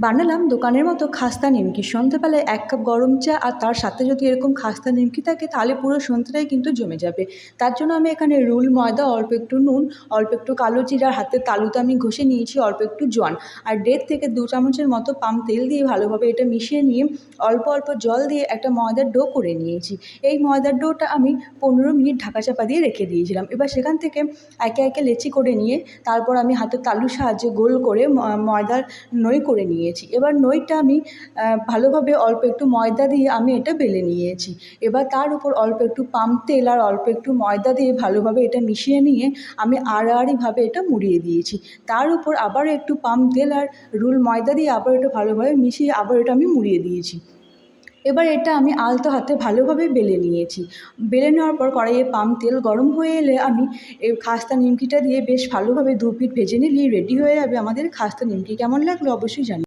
বানালাম দোকানের মতো খাস্তা নিমকি। সন্ধ্যেবেলায় ১ কাপ গরম চা আর তার সাথে যদি এরকম খাস্তা নিমকি থাকে তাহলে পুরো সন্ধ্যেটাই কিন্তু জমে যাবে। তার জন্য আমি এখানে রুল ময়দা, অল্প একটু নুন, অল্প একটু কালো জিরা, হাতের তালুতে আমি ঘষে নিয়েছি, অল্প একটু জোয়ান আর ১.৫ থেকে ২ চামচের মতো পাম তেল দিয়ে ভালোভাবে এটা মিশিয়ে নিয়ে অল্প অল্প জল দিয়ে একটা ময়দার ডো করে নিয়েছি। এই ময়দার ডোটা আমি ১৫ মিনিট ঢাকা চাপা দিয়ে রেখে দিয়েছিলাম। এবার সেখান থেকে একে একে লেচি করে নিয়ে তারপর আমি হাতের তালুর সাহায্যে গোল করে ময়দার নই করে নিয়েছি। এবার নইটা আমি ভালোভাবে অল্প একটু ময়দা দিয়ে আমি এটা বেলে নিয়েছি। এবার তার উপর অল্প একটু পাম তেল আর অল্প একটু ময়দা দিয়ে ভালোভাবে এটা মিশিয়ে নিয়ে আমি আড়াআড়িভাবে এটা মুড়িয়ে দিয়েছি। তার উপর আবার একটু পাম তেল আর রুল ময়দা দিয়ে আবার এটা ভালোভাবে মিশিয়ে আবার এটা আমি মুড়িয়ে দিয়েছি। এবার এটা আমি আলতো হাতে ভালোভাবে বেলে নিয়েছি। বেলে নেওয়ার পর কড়াইয়ে পাম তেল গরম হয়ে এলে আমি এই খাস্তা নিমকিটা দিয়ে বেশ ভালোভাবে ২ পিঠ ভেজে নিলেই রেডি হয়ে যাবে আমাদের খাস্তা নিমকি। কেমন লাগলো অবশ্যই জানিও।